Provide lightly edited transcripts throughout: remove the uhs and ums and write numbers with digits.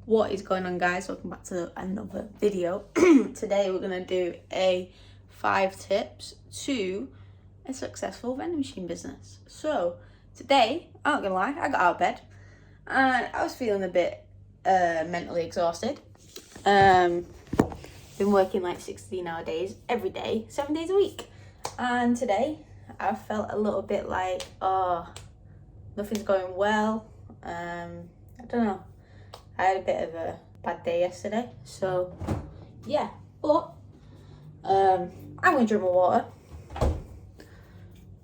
What is going on, guys? Welcome back to another video. Today we're going to do a 5 tips to a successful vending machine business. So today, I'm not gonna lie, I got out of bed and I was feeling a bit mentally exhausted. Been working like 16-hour days every day, 7 days a week, and today I felt a little bit like, nothing's going well. I don't know, I had a bit of a bad day yesterday, so yeah, but I'm gonna drink my water.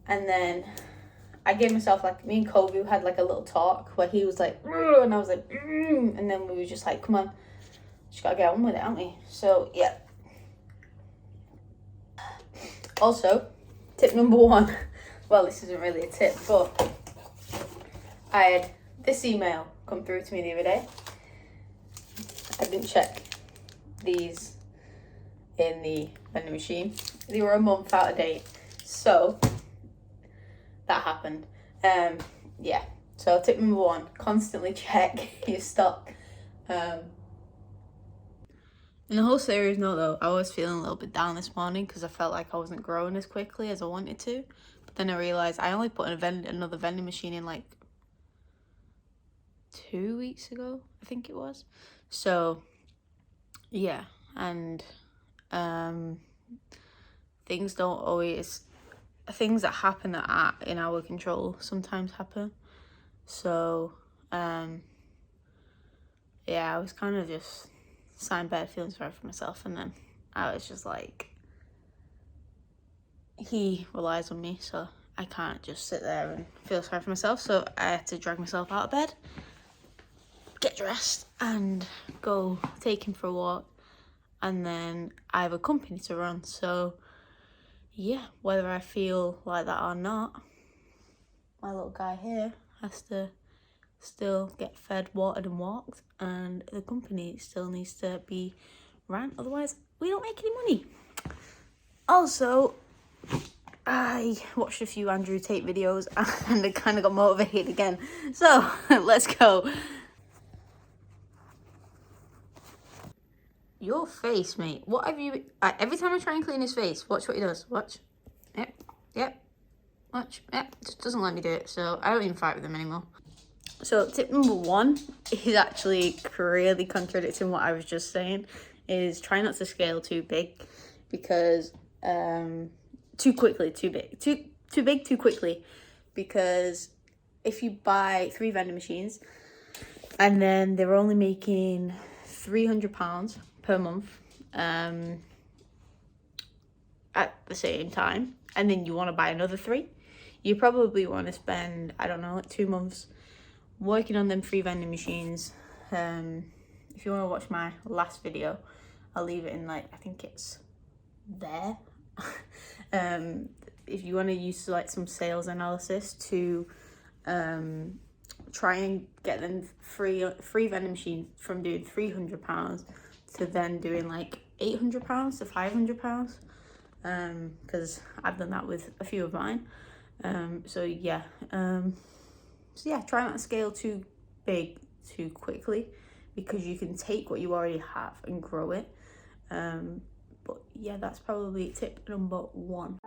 And then I gave myself, like, me and Kobe had like a little talk where he was like, and I was like, and then we were just like, come on, just gotta get on with it, haven't we? So yeah. Also, tip number 1, well, this isn't really a tip, but I had this email come through to me the other day. I didn't check these in the vending machine. They were a month out of date, so that happened. Yeah, so tip number 1, constantly check your stock. In the whole serious note though, I was feeling a little bit down this morning because I felt like I wasn't growing as quickly as I wanted to. But then I realised I only put another vending machine in like 2 weeks ago, I think it was. So yeah, and things that happen that are in our control sometimes happen. So yeah, I was kind of just sat in bed feeling sorry for myself, and then I was just like, he relies on me, so I can't just sit there and feel sorry for myself. So I had to drag myself out of bed, get dressed, and go take him for a walk. And then I have a company to run, so yeah, whether I feel like that or not, my little guy here has to still get fed, watered and walked, and the company still needs to be ran, otherwise we don't make any money. Also, I watched a few Andrew Tate videos and I kind of got motivated again, so let's go. Your face, mate. What have you... every time I try and clean his face, watch what he does. Watch. Yep. Watch. Yep. Just doesn't let me do it, so I don't even fight with him anymore. So tip number 1 is actually really contradicting what I was just saying, is try not to scale too big, because... too big too quickly. Because if you buy 3 vending machines, and then they're only making £300 per month at the same time, and then you want to buy another 3, you probably want to spend, I don't know, like 2 months working on them 3 vending machines. If you want to watch my last video, I'll leave it in, like, I think it's there. If you want to use like some sales analysis to try and get them free vending machines from doing £300 to then doing like £800 to £500, because I've done that with a few of mine. So yeah, try not to scale too big too quickly, because you can take what you already have and grow it. But yeah, that's probably tip number 1.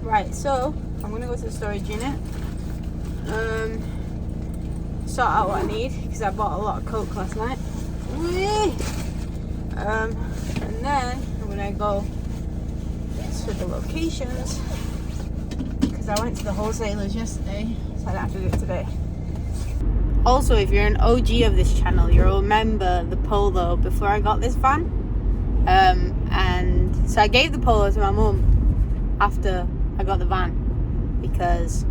Right, so I'm gonna go to the storage unit. sort out what I need because I bought a lot of Coke last night. And then I'm gonna go to the locations because I went to the wholesalers yesterday, so I'd have to do it today. Also, if you're an OG of this channel, you'll remember the Polo before I got this van. And so I gave the Polo to my mum after I got the van because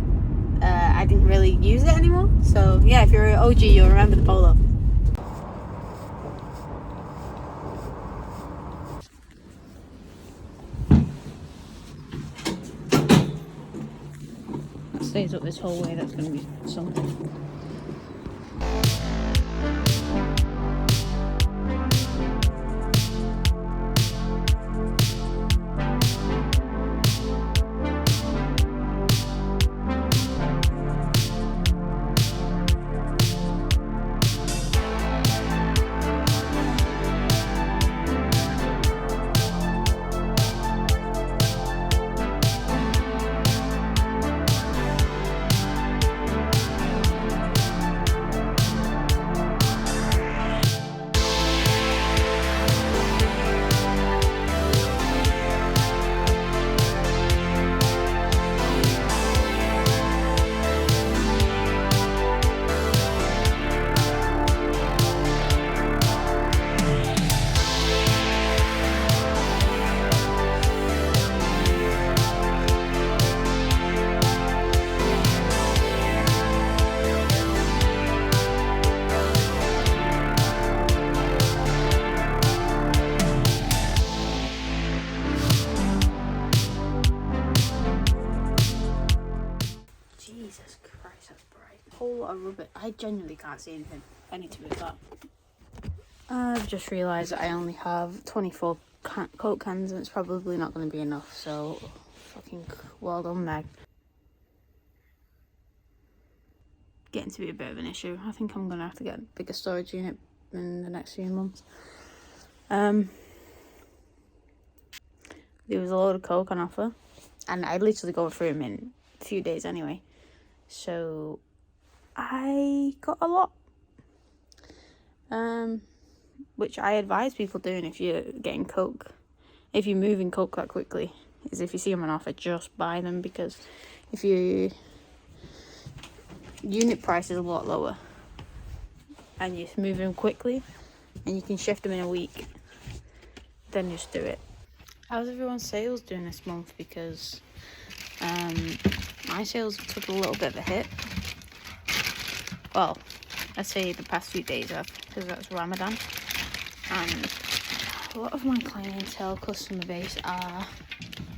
I didn't really use it anymore. So yeah, if you're an OG, you'll remember the Polo. It stays up this whole way, that's going to be something. Jesus Christ, that's bright. A whole lot of rubbish. I genuinely can't see anything. I need to move that. I've just realised that I only have 24 Coke cans and it's probably not going to be enough, so fucking well done, Meg. Getting to be a bit of an issue. I think I'm going to have to get a bigger storage unit in the next few months. There was a load of Coke on offer and I'd literally go through them in a few days anyway. So I got a lot, which I advise people doing if you're getting Coke, if you're moving Coke that quickly, is if you see them on offer, just buy them, because if your unit price is a lot lower and you're moving them quickly and you can shift them in a week, then just do it. How's everyone's sales doing this month? Because my sales took a little bit of a hit. Well, I'd say the past few days have, because that's Ramadan. And a lot of my clientele, customer base, are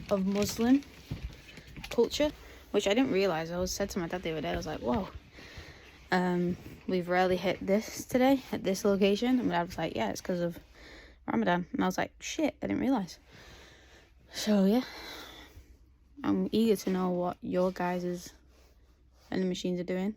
of Muslim culture, which I didn't realise. I said to my dad the other day, I was like, whoa, we've rarely hit this today at this location. And my dad was like, yeah, it's because of Ramadan. And I was like, shit, I didn't realise. So yeah, I'm eager to know what your guys' vending machines are doing.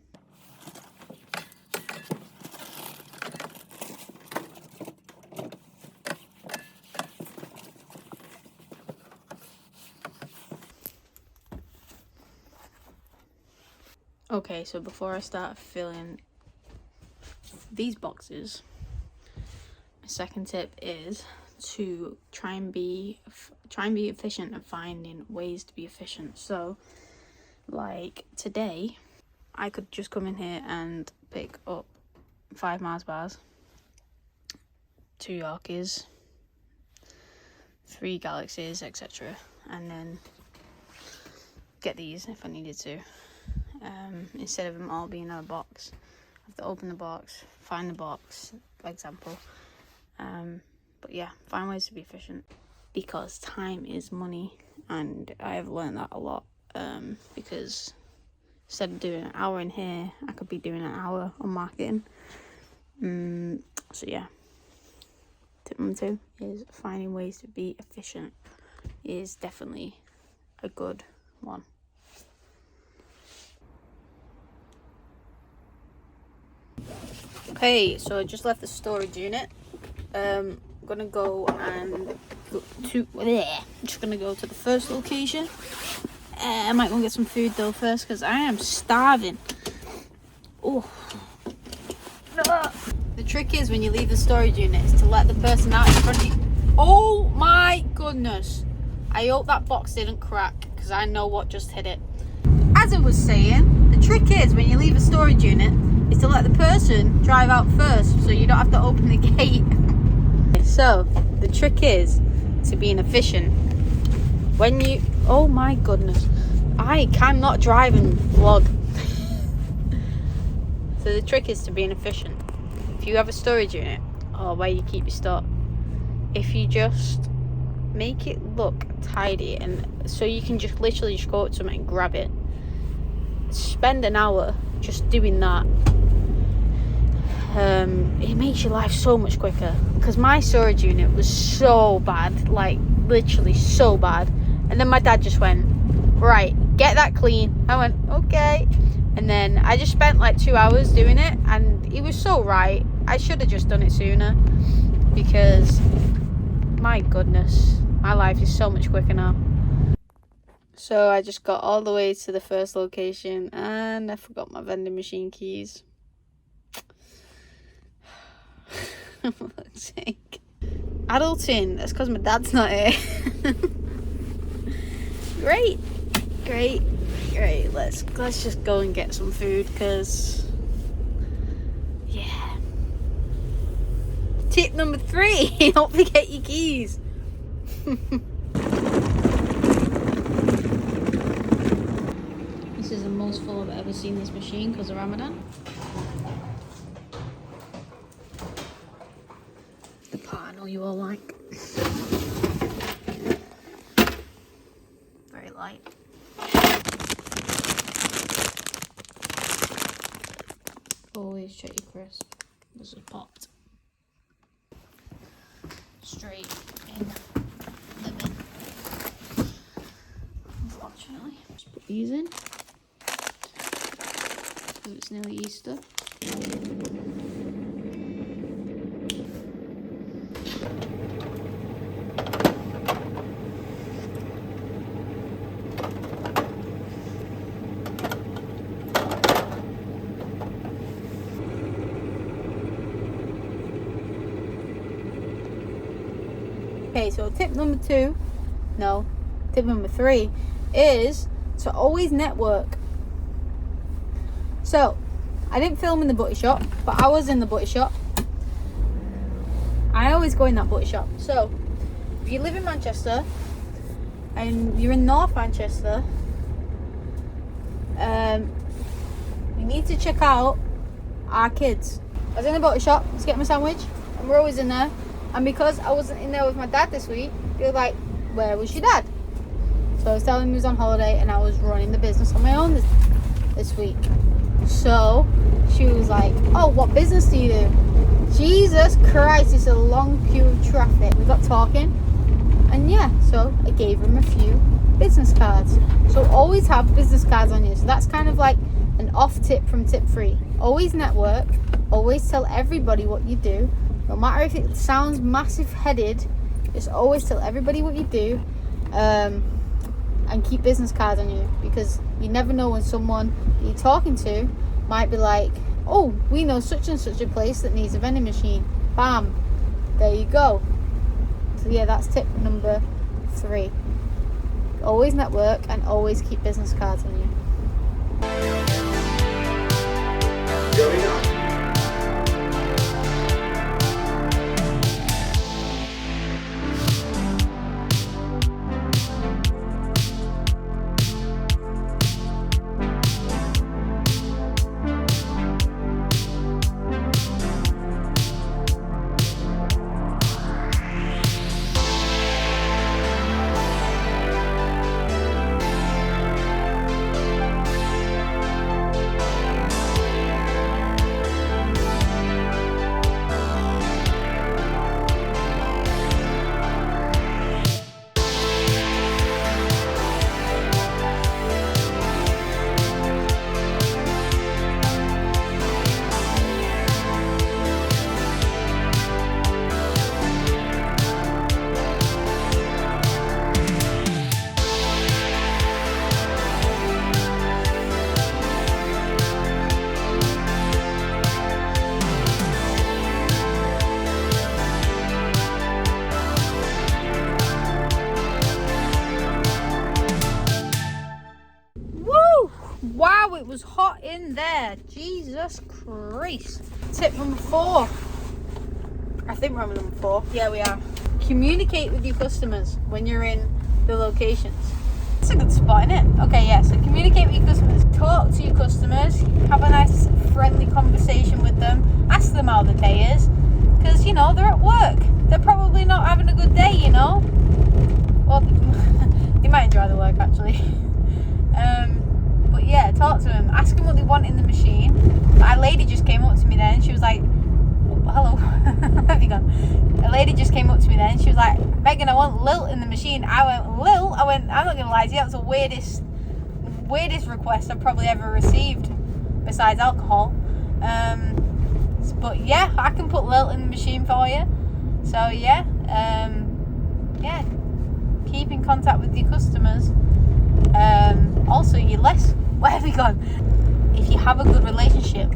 Okay, so before I start filling these boxes, my second tip is to try and be efficient and finding ways to be efficient. So like today I could just come in here and pick up 5 Mars bars, 2 Yorkies, 3 Galaxies, etc., and then get these if I needed to, instead of them all being in a box. I have to open the box, find the box, for example. But yeah, find ways to be efficient, because time is money, and I've learned that a lot, because instead of doing an hour in here, I could be doing an hour on marketing. So yeah, tip number 2 is finding ways to be efficient is definitely a good one. Okay, so I just left the storage unit. I'm gonna go and I'm just gonna go to the first location. I might want to get some food though first, because I am starving. Oh, The trick is when you leave the storage unit is to let the person out in front of you. Oh my goodness. I hope that box didn't crack because I know what just hit it. As I was saying, the trick is when you leave a storage unit is to let the person drive out first so you don't have to open the gate. So the trick is to being efficient. When you, oh my goodness, I cannot drive and vlog. So the trick is to being efficient. If you have a storage unit or where you keep your stuff, if you just make it look tidy and so you can just literally just go up to it and grab it, spend an hour just doing that, it makes your life so much quicker. Because my storage unit was so bad, like literally so bad, and then my dad just went, right, get that clean. I went, okay. And then I just spent like 2 hours doing it, and he was so right. I should have just done it sooner, because my goodness, my life is so much quicker now. So I just got all the way to the first location and I forgot my vending machine keys. For fuck's sake. Adulting, that's because my dad's not here. Great. Let's just go and get some food, because yeah. Tip number 3, don't forget your keys. This is the most full I've ever seen this machine because of Ramadan. The part I know you all like. Very light. Always check your crisp. This is popped. Straight in the bin. Unfortunately. Just put these in. Because it's nearly Easter. Okay, so tip number 3 is to always network. So, I didn't film in the butcher shop, but I was in the butcher shop. I always go in that butcher shop. So, if you live in Manchester and you're in North Manchester, you need to check out our kids. I was in the butcher shop to get my sandwich, and we're always in there. And because I wasn't in there with my dad this week, they were like, where was your dad? So I was telling him he was on holiday and I was running the business on my own this week. So she was like, oh, what business do you do? Jesus Christ, it's a long queue of traffic. We got talking. And yeah, so I gave him a few business cards. So always have business cards on you. So that's kind of like an off tip from tip 3. Always network. Always tell everybody what you do. No matter if it sounds massive headed, just always tell everybody what you do, and keep business cards on you, because you never know when someone that you're talking to might be like, oh, we know such and such a place that needs a vending machine. Bam, there you go. So yeah, that's tip number 3. Always network and always keep business cards on you. Going up. in there. Jesus Christ. Tip number 4. I think we're on number 4. Yeah, we are. Communicate with your customers when you're in the locations. It's a good spot, isn't it? Okay, yeah, so communicate with your customers. Talk to your customers. Have a nice, friendly conversation with them. Ask them how the day is. Because, you know, they're at work. They're probably not having a good day, you know? Well, they might enjoy the work, actually. But yeah, talk to them. Ask them what they want in the machine. A lady just came up to me then. She was like, hello. Where have you gone? A lady just came up to me then. She was like, Megan, I want Lilt in the machine. I went, Lilt? I went, I'm not going to lie to you. That was the weirdest request I've probably ever received besides alcohol. But yeah, I can put Lilt in the machine for you. So yeah, yeah, keep in contact with your customers. Also, where have we gone? If you have a good relationship,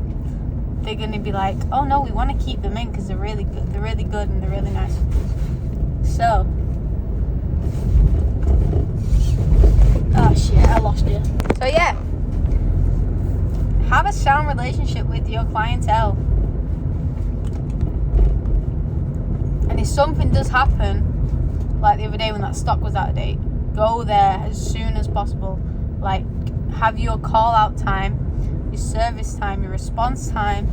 they're going to be like, oh no, we want to keep them in because they're really good and they're really nice. So, oh shit, I lost you. So yeah, have a sound relationship with your clientele. And if something does happen, like the other day when that stock was out of date, go there as soon as possible. Like, have your call out time, your service time, your response time,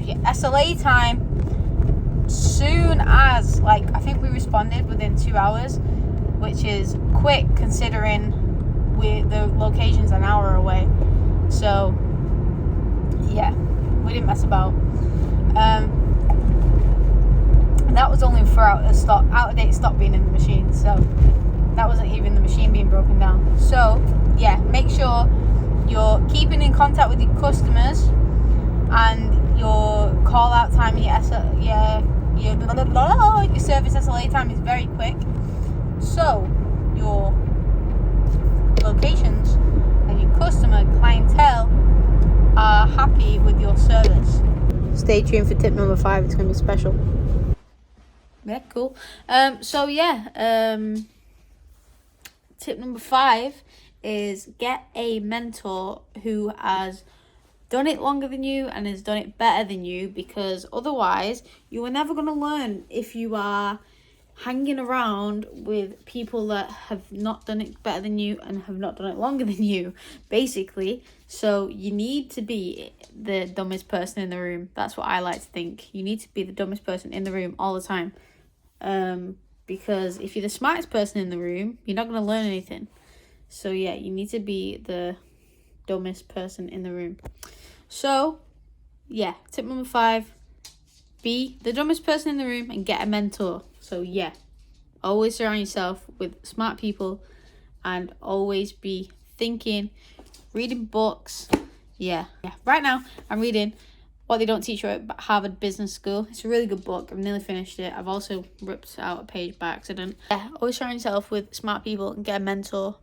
your SLA time, soon as, like, I think we responded within 2 hours, which is quick considering the location's an hour away. So yeah, we didn't mess about. And that was only for out of date stock being in the machine, so that wasn't even the machine being broken down. So yeah, make sure you're keeping in contact with your customers, and your call out time, your service SLA time is very quick, so your locations and your customer clientele are happy with your service. Stay tuned for tip number 5. It's going to be special. Yeah, cool. So yeah, tip number 5 is get a mentor who has done it longer than you and has done it better than you, because otherwise you are never going to learn if you are hanging around with people that have not done it better than you and have not done it longer than you, basically. So you need to be the dumbest person in the room. That's what I like to think. You need to be the dumbest person in the room all the time. Because if you're the smartest person in the room, you're not going to learn anything. So yeah, you need to be the dumbest person in the room. So yeah, tip number 5, be the dumbest person in the room and get a mentor. So yeah, always surround yourself with smart people and always be thinking, reading books. Yeah. Right now I'm reading What They Don't Teach You at Harvard Business School. It's a really good book. I've nearly finished it. I've also ripped out a page by accident. Yeah, always surround yourself with smart people and get a mentor.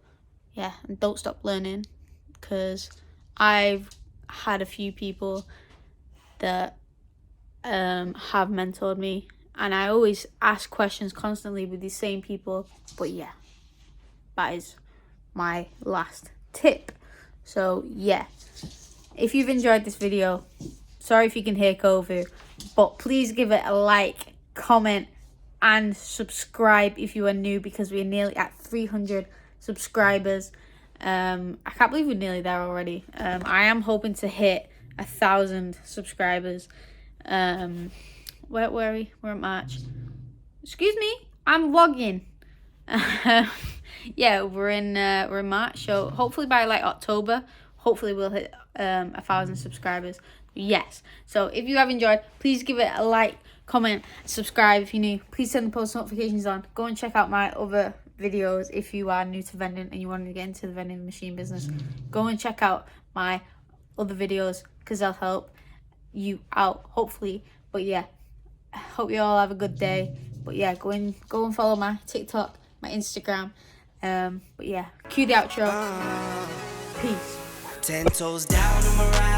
Yeah, and don't stop learning, because I've had a few people that have mentored me, and I always ask questions constantly with these same people. But yeah, that is my last tip. So yeah, if you've enjoyed this video, sorry if you can hear Kovu, but please give it a like, comment and subscribe if you are new, because we're nearly at 300 subscribers. I can't believe we're nearly there already. I am hoping to hit 1,000 subscribers. Where are we? We're at March. Excuse me, I'm vlogging. Yeah, we're in March, so hopefully by like October, hopefully we'll hit 1,000 subscribers. Yes. So if you have enjoyed, please give it a like, comment, subscribe if you're new. Please turn the post notifications on. Go and check out my other videos if you are new to vending and you want to get into the vending machine business. Go and check out my other videos, because they'll help you out, hopefully. But yeah, I hope you all have a good day. But yeah, go and follow my TikTok, my Instagram. But yeah, cue the outro. Peace. 10 toes down on my right.